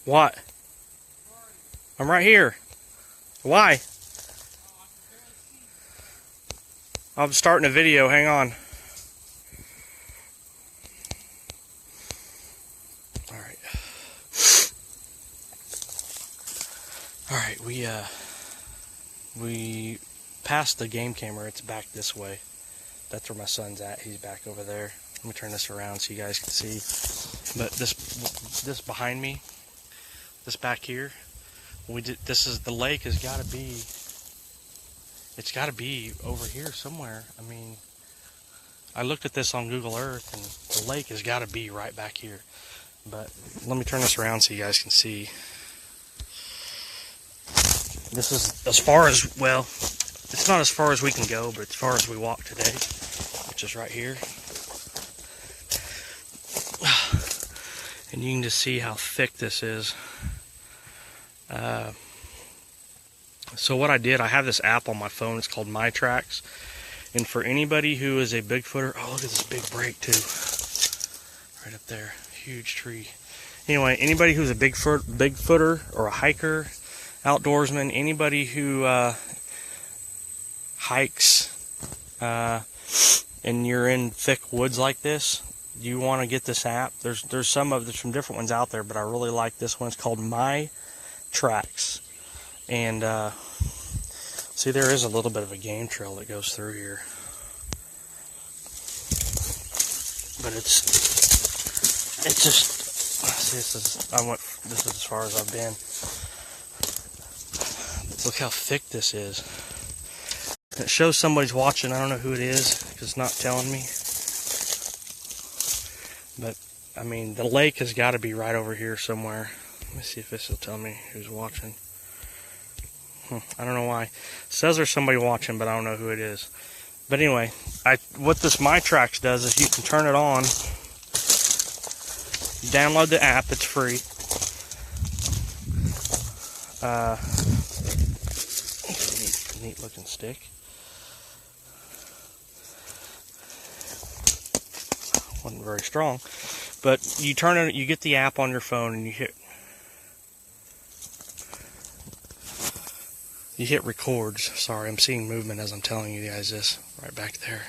What? I'm right here. Why? I'm starting a video. Hang on. Alright. Alright, we passed the game camera. It's back this way. That's where my son's at. He's back over there. Let me turn this around so you guys can see. But this behind me, this back here, this is the lake has got to be, it's got to be over here somewhere. I mean, I looked at this on Google Earth and the lake has got to be right back here. But let me turn this around so you guys can see. This is as far as, well, it's not as far as we can go, but as far as we walk today, which is right here. And you can just see how thick this is. So what I did, I have this app on my phone. It's called My Tracks. And for anybody who is a Bigfooter, oh, look at this big break too. Right up there, huge tree. Anyway, anybody who's a Bigfooter or a hiker, outdoorsman, anybody who hikes and you're in thick woods like this, you want to get this app. There's some different ones out there, but I really like this one. It's called My Tracks. And see, there is a little bit of a game trail that goes through here, but it's just, see, this is as far as I've been. Look how thick this is. It shows somebody's watching. I don't know who it is because it's not telling me. But, I mean, the lake has got to be right over here somewhere. Let me see if this will tell me who's watching. I don't know why. It says there's somebody watching, but I don't know who it is. But anyway, what this My Tracks does is you can turn it on. You download the app. It's free. Neat looking stick. Wasn't very strong, but you turn it, you get the app on your phone and you hit records. Sorry, I'm seeing movement as I'm telling you guys this right back there,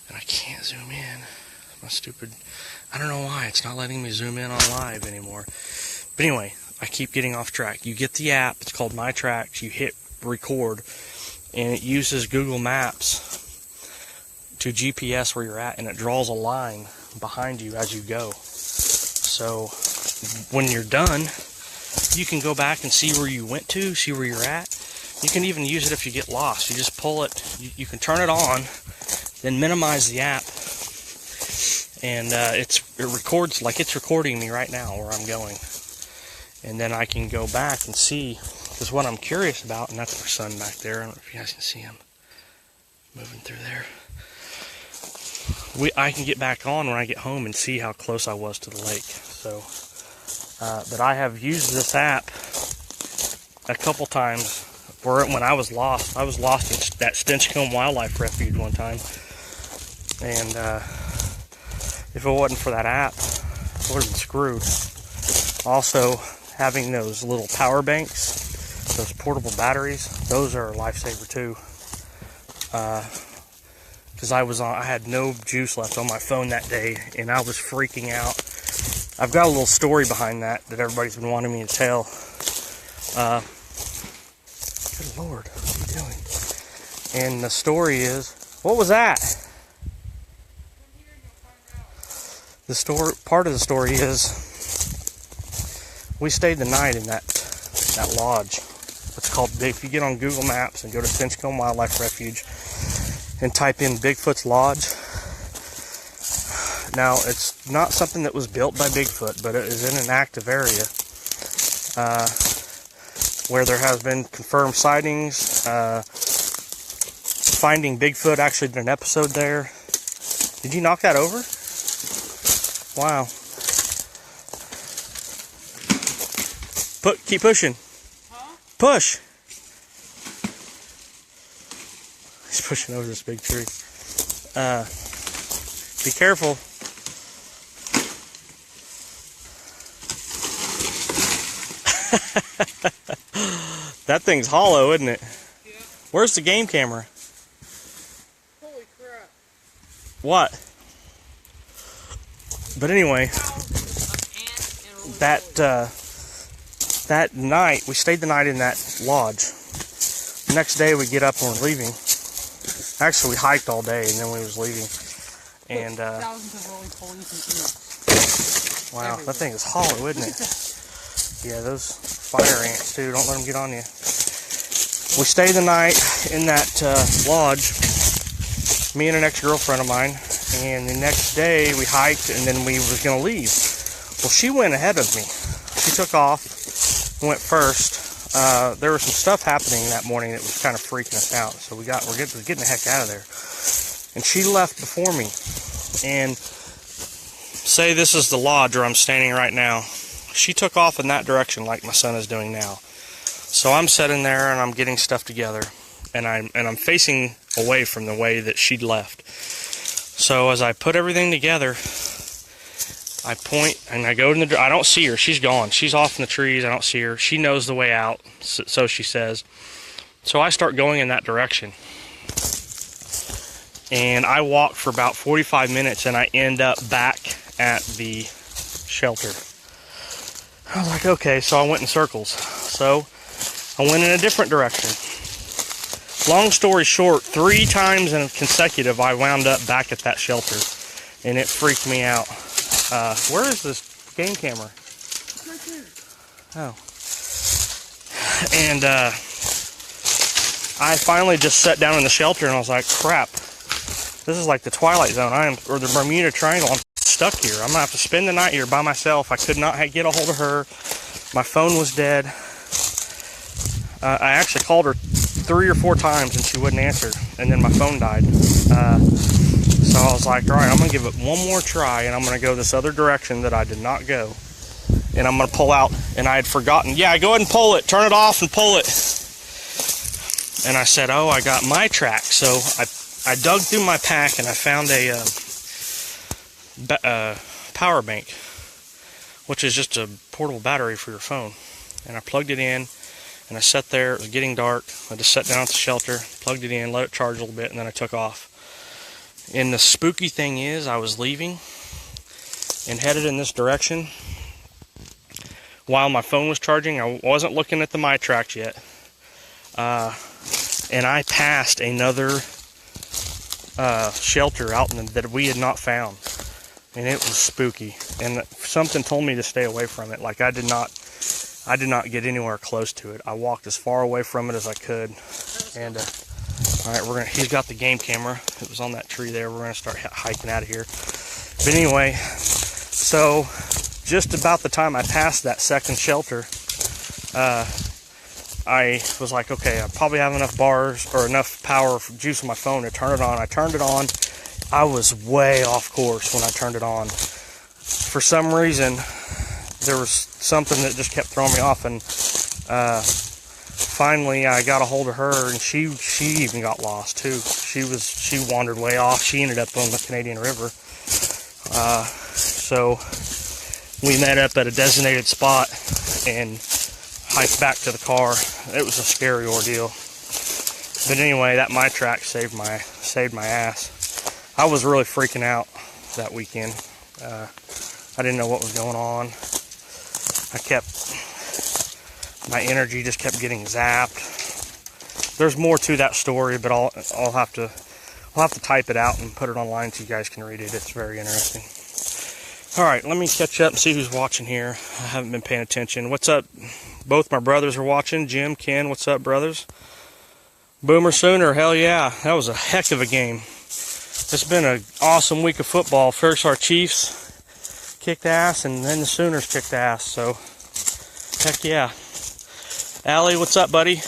and I can't zoom in. My stupid, I don't know why it's not letting me zoom in on live anymore. But anyway, I keep getting off track. You get the app, it's called My Tracks, you hit record, and it uses Google Maps to GPS where you're at, and it draws a line behind you as you go. So when you're done, you can go back and see where you went to, see where you're at. You can even use it if you get lost. You just pull it, you can turn it on, then minimize the app, and it records like it's recording me right now where I'm going. And then I can go back and see, because what I'm curious about, and that's our son back there, I don't know if you guys can see him moving through there. I can get back on when I get home and see how close I was to the lake. So, but I have used this app a couple times when I was lost. I was lost in that Stinchcombe Wildlife Refuge one time, and if it wasn't for that app, I would have been screwed. Also, having those little power banks, those portable batteries, those are a lifesaver too. Because I had no juice left on my phone that day, and I was freaking out. I've got a little story behind that everybody's been wanting me to tell. Good Lord, what are you doing? And the story is, what was that? Part of the story is, we stayed the night in that lodge. It's called, if you get on Google Maps and go to Stinchcombe Wildlife Refuge and type in Bigfoot's Lodge. Now, it's not something that was built by Bigfoot, but it is in an active area where there has been confirmed sightings. Finding Bigfoot actually did an episode there. Did you knock that over? Wow. Keep pushing. Huh? Push. He's pushing over this big tree. Be careful. That thing's hollow, isn't it? Yeah. Where's the game camera? Holy crap. What? But anyway, that night, we stayed the night in that lodge. The next day we get up and we're leaving. Actually, we hiked all day and then we was leaving. And thousands of rolling ponies and wow, that thing is hollow, isn't it? Yeah, those fire ants too. Don't let them get on you. We stayed the night in that lodge. Me and an ex-girlfriend of mine. And the next day we hiked and then we was gonna leave. Well, she went ahead of me. She took off, went first. There was some stuff happening that morning that was kind of freaking us out. So we're getting the heck out of there. And she left before me. And say this is the lodge where I'm standing right now. She took off in that direction like my son is doing now. So I'm sitting there and I'm getting stuff together. And I'm facing away from the way that she'd left. So as I put everything together, I point and I go in I don't see her. She's gone. She's off in the trees. I don't see her. She knows the way out, so she says. So I start going in that direction. And I walk for about 45 minutes and I end up back at the shelter. I was like, okay, so I went in circles. So I went in a different direction. Long story short, 3 times in consecutive, I wound up back at that shelter, and it freaked me out. Where is this game camera? It's right there. Oh. And I finally just sat down in the shelter, and I was like, crap. This is like the Twilight Zone, or the Bermuda Triangle. I'm stuck here. I'm gonna have to spend the night here by myself. I could not get a hold of her. My phone was dead. I actually called her 3 or 4 times and she wouldn't answer, and then my phone died. So I was like, all right, I'm gonna give it one more try, and I'm gonna go this other direction that I did not go, and I'm gonna pull out. And I had forgotten. Yeah, go ahead and pull it. Turn it off and pull it. And I said, oh, I got my track. So I dug through my pack and I found a power bank, which is just a portable battery for your phone. And I plugged it in, and I sat there. It was getting dark. I just sat down at the shelter, plugged it in, let it charge a little bit, and then I took off. And the spooky thing is, I was leaving and headed in this direction while my phone was charging. I wasn't looking at the MyTracks yet. And I passed another shelter out that we had not found. And it was spooky. And something told me to stay away from it. Like I did not get anywhere close to it. I walked as far away from it as I could. And all right, he's got the game camera. It was on that tree there. We're gonna start hiking out of here. But anyway, so just about the time I passed that second shelter, I was like, okay, I probably have enough bars or enough power for juice on my phone to turn it on. I turned it on. I was way off course when I turned it on. For some reason, there was something that just kept throwing me off, and finally I got a hold of her, and she even got lost too. She wandered way off. She ended up on the Canadian River. So we met up at a designated spot and hiked back to the car. It was a scary ordeal. But anyway, that MyTrack saved my ass. I was really freaking out that weekend. I didn't know what was going on. My energy just kept getting zapped. There's more to that story, but I'll have to type it out and put it online so you guys can read it. It's very interesting. All right, let me catch up and see who's watching here. I haven't been paying attention. What's up? Both my brothers are watching. Jim, Ken, what's up, brothers? Boomer Sooner, hell yeah. That was a heck of a game. It's been an awesome week of football. First our Chiefs kicked ass, and then the Sooners kicked ass. So, heck yeah. Allie, what's up, buddy?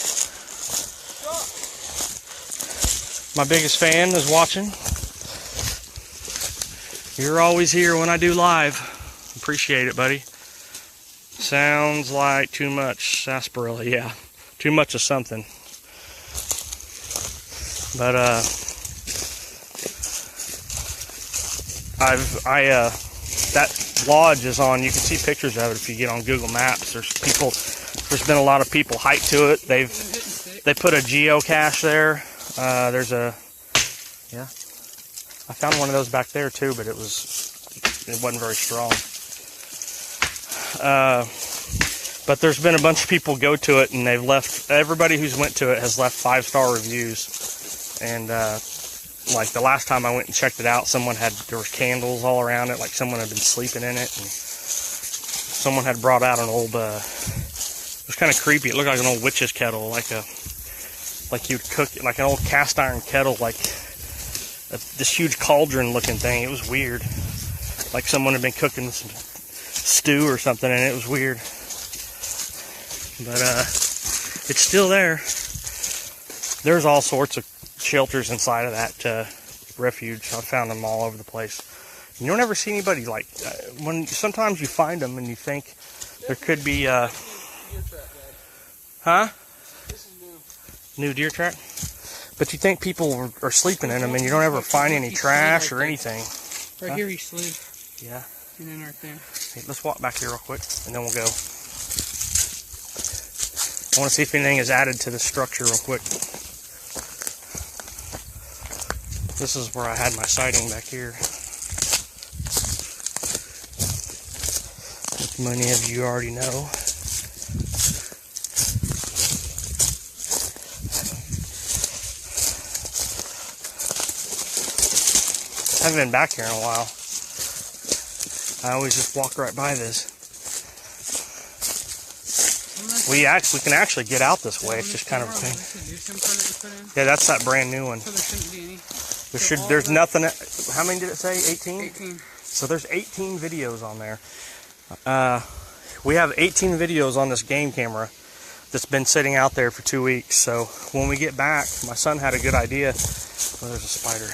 My biggest fan is watching. You're always here when I do live. Appreciate it, buddy. Sounds like too much sarsaparilla. Yeah, too much of something. But that lodge is on. You can see pictures of it if you get on Google Maps. There's people There's been a lot of people hike to it. They put a geocache there. There's a, yeah. I found one of those back there too, but it wasn't very strong. But there's been a bunch of people go to it, and they've left. Everybody who's went to it has left 5-star reviews. And like the last time I went and checked it out, there was candles all around it, like someone had been sleeping in it, and someone had brought out an old. It was kind of creepy. It looked like an old witch's kettle, like you'd cook, like an old cast iron kettle, like this huge cauldron looking thing. It was weird, like someone had been cooking some stew or something, and it was weird. But it's still there. There's all sorts of shelters inside of that refuge. I've found them all over the place. You don't ever see anybody like when sometimes you find them and you think there could be huh? New deer track? But you think people are sleeping in them, and you don't ever find any trash or anything. Right here he slid. Yeah. And then right there. Hey, let's walk back here real quick, and then we'll go. I want to see if anything is added to the structure real quick. This is where I had my sighting back here. As many of you already know. I haven't been back here in a while. I always just walk right by this. We can actually get out this way. It's just kind of a thing. Yeah, that's that brand new one. So there shouldn't be any. There's nothing. How many did it say? 18? 18. So there's 18 videos on there. We have 18 videos on this game camera that's been sitting out there for 2 weeks. So when we get back, my son had a good idea. Oh, there's a spider.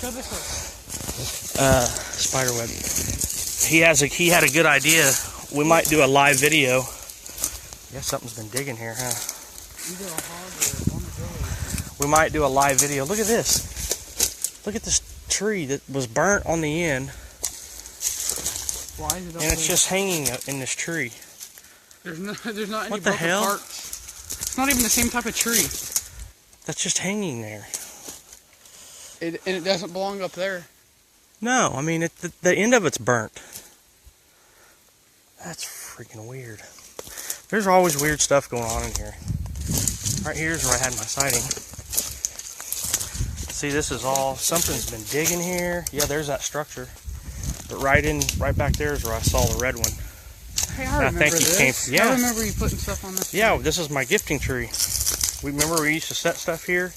Go this way. Spider web. He had a good idea. We might do a live video. Yeah, something's been digging here, huh? Either a hog or on the road. We might do a live video. Look at this. Look at this tree that was burnt on the end. Why is it up And it's there? just hanging in this tree. There's not any What the broken hell? parts. It's not even the same type of tree. That's just hanging there. And it doesn't belong up there. No, I mean, the end of it's burnt. That's freaking weird. There's always weird stuff going on in here. Right here's where I had my sighting. See, this is all, something's been digging here. Yeah, there's that structure. But right back there is where I saw the red one. Hey, I remember this. Yeah. I remember you putting stuff on this. Yeah, this is my gifting tree. Remember we used to set stuff here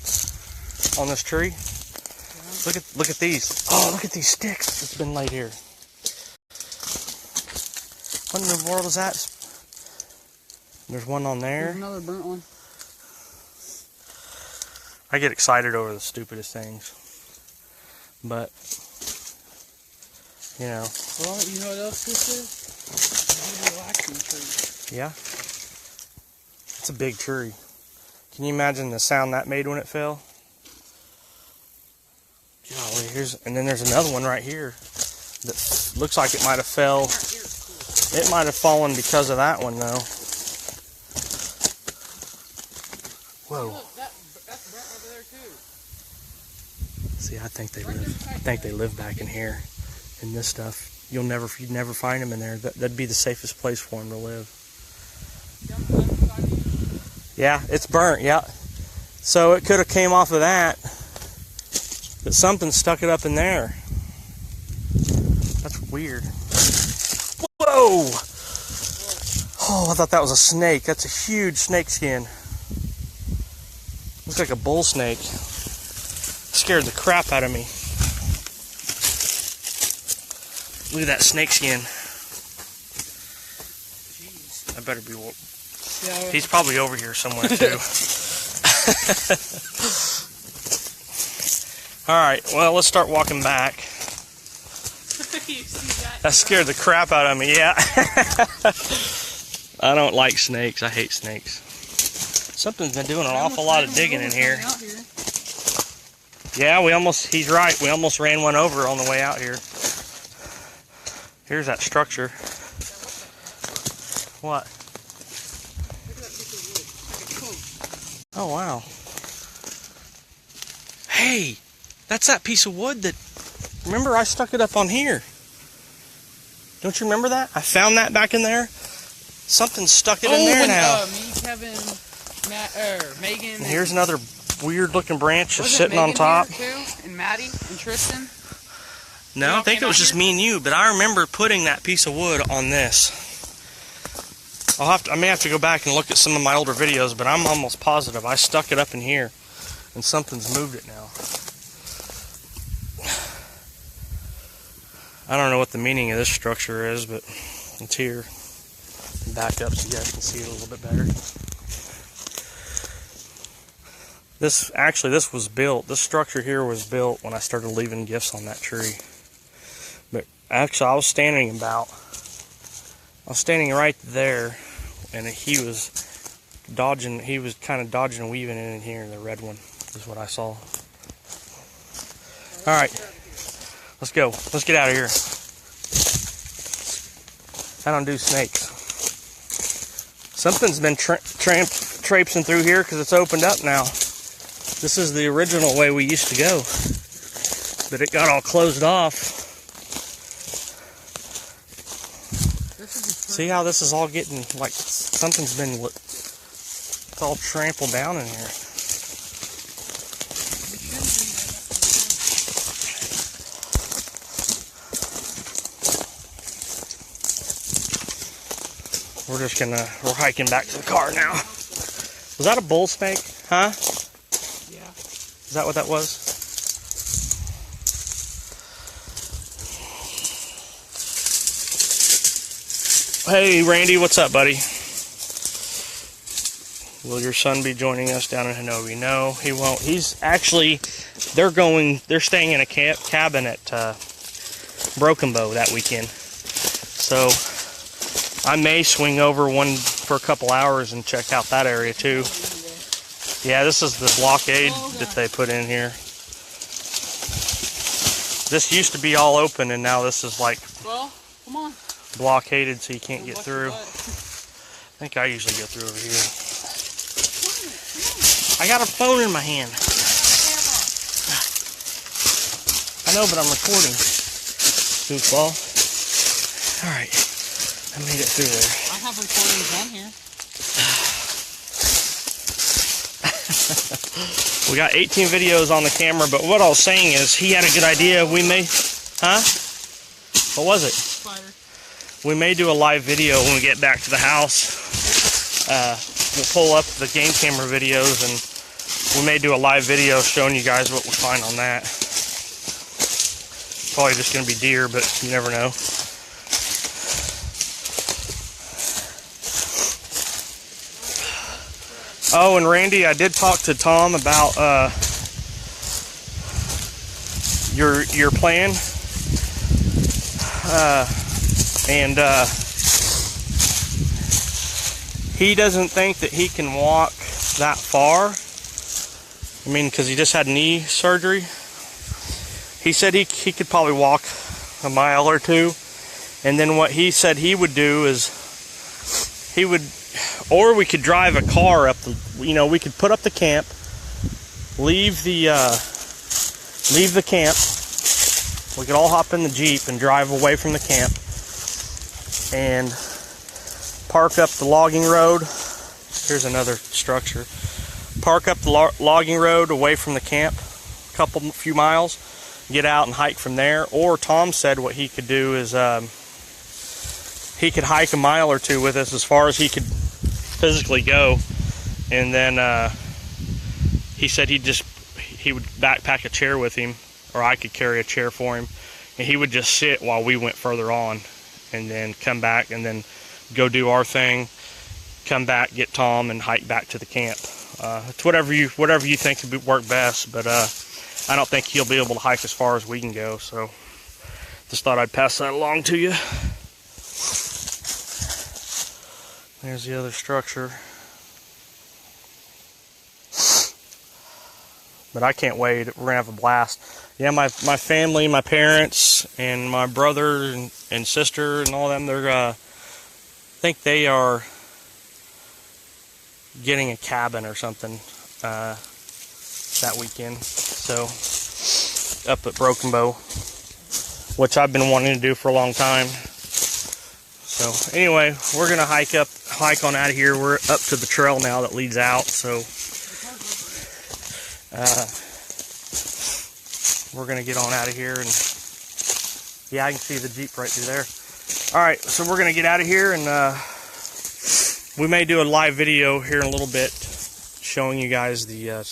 on this tree? Look at these. Oh, look at these sticks that's been laid here. What in the world is that? There's one on there. There's another burnt one. I get excited over the stupidest things. But, you know. Well, you know what else this is? It's a relaxing tree. Yeah. It's a big tree. Can you imagine the sound that made when it fell? Golly, and then there's another one right here that looks like it might have fell. It might have fallen because of that one, though. Whoa. Look, that's burnt over there too. See, I think they live back in here, in this stuff. You'd never find them in there. That'd be the safest place for them to live. Yeah, it's burnt. Yeah. So it could have came off of that. But something stuck it up in there. That's weird. Whoa! Oh, I thought that was a snake. That's a huge snake skin. Looks like a bull snake. Scared the crap out of me. Look at that snake skin. Jeez. I better be. Yeah. He's probably over here somewhere too. All right, well, let's start walking back. You see that? That scared the crap out of me, yeah. I don't like snakes. I hate snakes. Something's been doing an awful lot of digging in here. Yeah, he's right. We almost ran one over on the way out here. Here's that structure. What? Oh, wow. Hey, that's that piece of wood that... Remember, I stuck it up on here. Don't you remember that? I found that back in there. Something stuck it in there now. Me, Kevin, Matt, Megan. And here's another weird-looking branch just Wasn't sitting on Megan top. here too? And Maddie and Tristan. No, I think it was just me and you, but I remember putting that piece of wood on this. I may have to go back and look at some of my older videos, but I'm almost positive I stuck it up in here, and something's moved it now. I don't know what the meaning of this structure is, but it's here. Back up so you guys can see it a little bit better. This was built. This structure here was built when I started leaving gifts on that tree. But actually, I was standing right there, and he was dodging. He was kind of dodging and weaving in here. The red one is what I saw. All right, let's go. Let's get out of here. I don't do snakes. Something's been traipsing through here because it's opened up now. This is the original way we used to go, but it got all closed off. See how this is all getting, like, something's been, it's all trampled down in here. We're hiking back to the car now. Was that a bull snake? Huh? Yeah. Is that what that was? Hey, Randy, what's up, buddy? Will your son be joining us down in Hanover? No, he won't. He's actually, they're staying in a cabin at Broken Bow that weekend. So I may swing over one for a couple hours and check out that area too. Yeah, this is the blockade that they put in here. This used to be all open, and now this is like, well, come on, blockaded so you can't get through. I think I usually go through over here. I got a phone in my hand. I know, but I'm recording. Goofball. Alright. I made it through there. I have recordings on here. We got 18 videos on the camera, but what I was saying is he had a good idea. We may... Huh? What was it? Spider. We may do a live video when we get back to the house. We'll pull up the game camera videos, and we may do a live video showing you guys what we find on that. Probably just going to be deer, but you never know. Oh, and Randy, I did talk to Tom about your plan, and he doesn't think that he can walk that far. I mean, because he just had knee surgery. He said he could probably walk a mile or two, and then what he said he would do is he would, or we could drive a car up the, we could put up the camp, leave the camp. We could all hop in the Jeep and drive away from the camp and park up the logging road. Here's another structure. Park up the logging road away from the camp, a few miles, get out and hike from there. Or Tom said what he could do is he could hike a mile or two with us as far as he could physically go, and then he said he would backpack a chair with him, or I could carry a chair for him, and he would just sit while we went further on, and then come back and then go do our thing, come back, get Tom, and hike back to the camp. It's whatever you think would work best, but I don't think he'll be able to hike as far as we can go, so just thought I'd pass that along to you. There's the other structure. But I can't wait. We're gonna have a blast. Yeah, my family, my parents, and my brother and sister and all them, they're I think they are getting a cabin or something that weekend. So up at Broken Bow, which I've been wanting to do for a long time. So anyway, we're gonna hike on out of here. We're up to the trail now that leads out. So we're gonna get on out of here, and yeah, I can see the Jeep right through there. All right, so we're gonna get out of here, and we may do a live video here in a little bit showing you guys the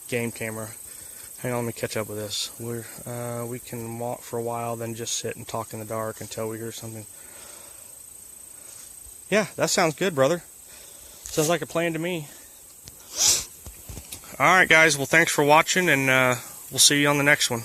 game camera. Hang on, let me catch up with this. We can walk for a while, then just sit and talk in the dark until we hear something. Yeah, that sounds good, brother. Sounds like a plan to me. All right, guys. Well, thanks for watching, and we'll see you on the next one.